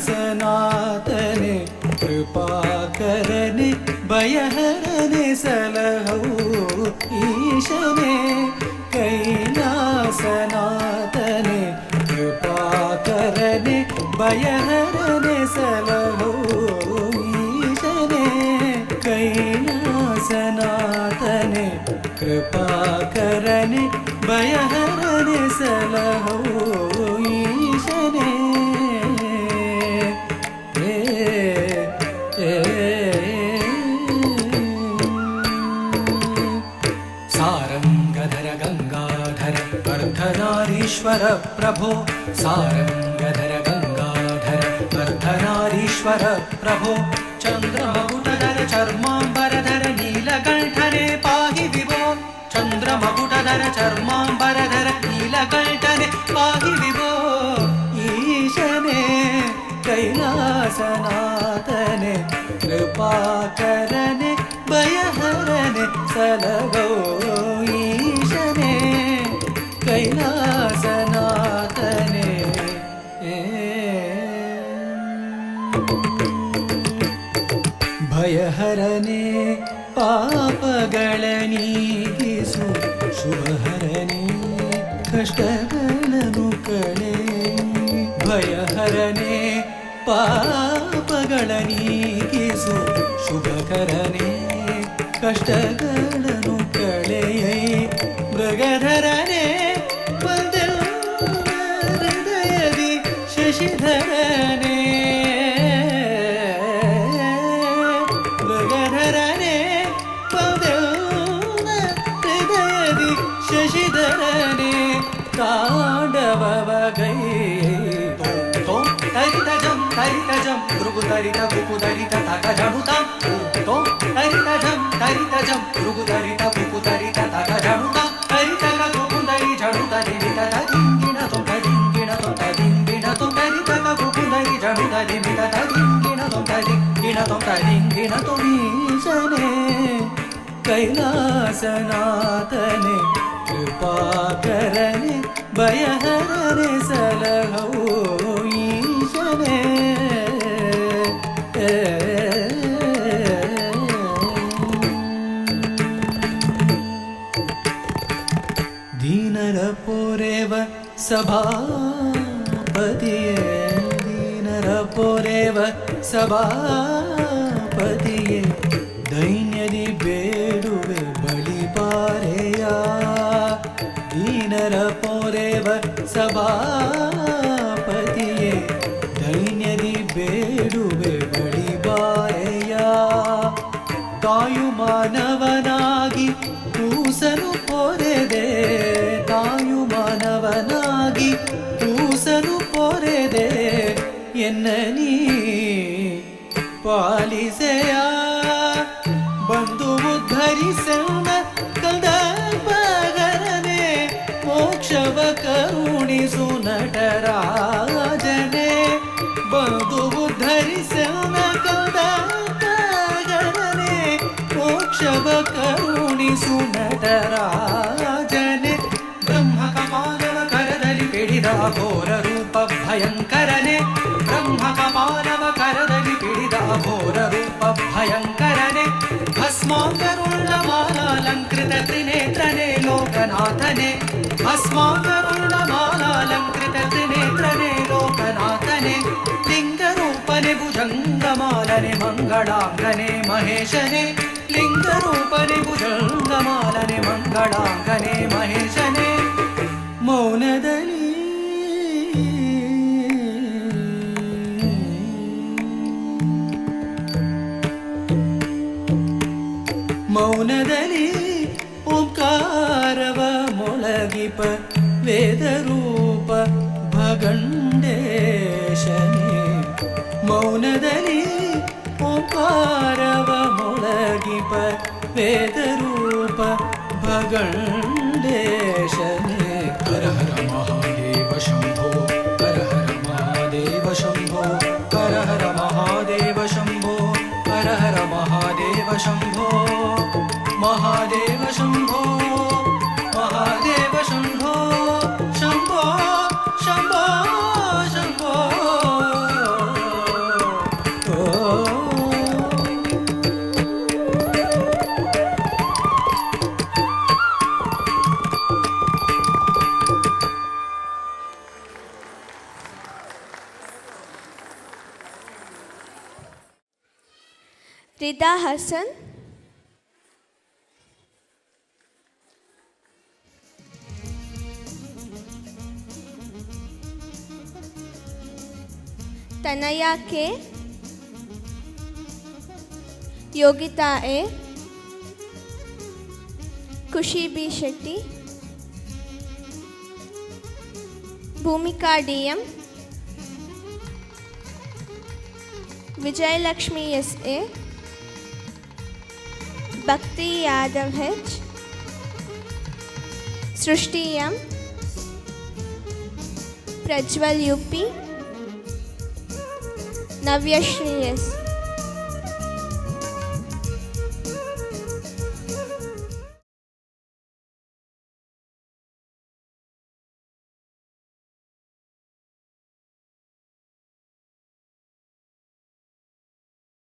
कैलासनाथने कृपाकरने भयहरने सलहौ ईशने कैलासनाथने कृपाकरने भयहरने सलहौ ईशने कैलासनाथने कृपाकरने भयहरने सलहौ ईशने सारंगधर गंगाधर अर्धनारीश्वर प्रभो सारंगधर गंगाधर अर्धनारीश्वर प्रभो चंद्रमकुटधर चर्मांबरधर नीलकंठने पाहि विभो चंद्रमकुटधर चर्मांबरधर नीलकंठने पाहि विभो ईशने कैलासनाथने कृपाकरने भयहरने सलहौ ईशने कैलासनाथने भयहरने पापಗಳನೀಗಿಸು ಶುಭಹರನೆ ಕಷ್ಟಗಳನ್ನು ಕಳೆ ಭಯಹರನೆ ಪಾಪಗಳನೀಗಿಸು ಶುಭಕರನೆ ಕಷ್ಟಗಳನ್ನು ಕಳೆಯೈ ಮೃಗಧರನೆ ಬಂದೆಲ್ಲ ಹೃದಯದಿ ಶಶಿಧರನೆ ಮೃಗಧರನೆ ಬಂದೆಲ್ಲ ಹೃದಯದಿ ಶಶಿಧರನೆ ತಾಂಡವವಗೈ ತರಿತಜಂ ತರಿತಜಂ ಭೃಗುತರಿತ ಭುಕುತರಿತ ತಕ ಜಣುತಾಂ ತೋ ತರಿತಜಂ ತರಿತಜಂ ಭೃಗುತರಿತ ಭುಕುತರಿತ ತಕ ಜಣುತಾಂ ತರಿತಕ ಭುಕುತರಿ ಜಣುತ ದಿಮಿತ ದಿಂಗಿಣ ತೊಂತ ದಿಂಗಿಣ ತೊಂತ ದಿಂಗಿಣ ತೊಂತ ತರಿತಕ ಭುಕುತರಿ ಜಣುತ ದಿಮಿತ ದಿಂಗಿಣ ತೊಂತ ದಿಂಗಿಣ ತೊಂತ ದಿಂಗಿಣ ತೊಮೀಶನೆ कैलासनाथने कृपाकरने भयहरने सलहौ ईशने दीनर पोरेव सभापतिये दीनर पोरेव सभापतिये दैन्यदि ಬೇಡುವೆ ಬಳಿಪಾರೆಯ ದೀನರ ಪೋರೆವ ಸಭಾಪತಿಯೇ ದೈನ್ಯದಿ ಬೇಡುವೆ ಬಳಿಪಾರೆಯ ತಾಯು ಮಾನವನಾಗಿ ಕೂಸನು ಪೊರೆದೆ ತಾಯು ಮಾನವನಾಗಿ ಕೂಸನು ಪೊರೆದೆ ಎನ್ನ ನೀ ಪಾಲಿಸೆಯ ಬಂದು ಉದ್ಧರಿಸನ ಕಲ್ದಪಗರನೆ ಮೋಕ್ಷವ ಕರುಣಿಸು ನಟರಾಜನೆ ಬಂದು ಉದ್ಧರಿಸನ ಕಲ್ದಪಗರನೆ ಮೋಕ್ಷವ ಕರುಣಿಸು ನಟರಾಜನೆ ಬ್ರಹ್ಮ ಕಪಾಲವ ಕರದಲ್ಲಿ ಪಿಡಿದ ಘೋರ ರೂಪ ಭಯಂಕರನೆ ಬ್ರಹ್ಮ ಕಪಾಲವ ಕರದಲ್ಲಿ ಪಿಡಿದ ಘೋರ ರೂಪ ಭಯಂಕರನೆ ಭಸ್ಮಾಂಗರುಳ್ಳಮಾಲಾಲಂಕೃತ ತ್ರಿನೇತ್ರನೆ ಲೋಕನಾಥನೆ ಭಸ್ಮಾಂಗರುಳ್ಳಮಾಲಾಲಂಕೃತ ತ್ರಿನೇತ್ರನೆ ಲೋಕನಾಥನೆ ಲಿಂಗರೂಪನೆ ಭುಜಂಗಮಾಲನೆ ಮಂಗಳಾಂಗನೆ ಮಹೇಶನೆ ಲಿಂಗರೂಪನೆ ಭುಜಂಗಮಾಲನೆ ಮಂಗಳಾಂಗನೆ ಮಹೇಶನೆ ಮೌನದಲ್ಲಿ ಮೌನದಲ್ಲಿ ಓಂಕಾರವ ಮೊಳಗಿಪ ವೇದರೂಪ ಭಗಂಡೇಶನೇ ಮೌನದಲ್ಲಿ ಓಂಕಾರವ ಮೊಳಗಿಪ ವೇದರೂಪ ಭಗಂಡೇಶನೇ ಹರ ಹರ ಮಹಾದೇವ ಶಂಭೋ ಹರ ಹರ ಮಹಾದೇವ ಶಂಭೋ ಹರ ಹರ ಮಹಾದೇವ ಶಂಭೋ ಹರ ಹರ ಮಹಾದೇವ ಶಂಭೋ महादेव शंभो महादेव शंभो शंभो शंभो शंभो रिदा हसन, तनया के, योगिता ए, खुशी बी शेट्टी, भूमिका डीएम, विजयलक्ष्मी एस ए, भक्ति यादव एच, सृष्टि M, Prajwal UP, Navyasri S.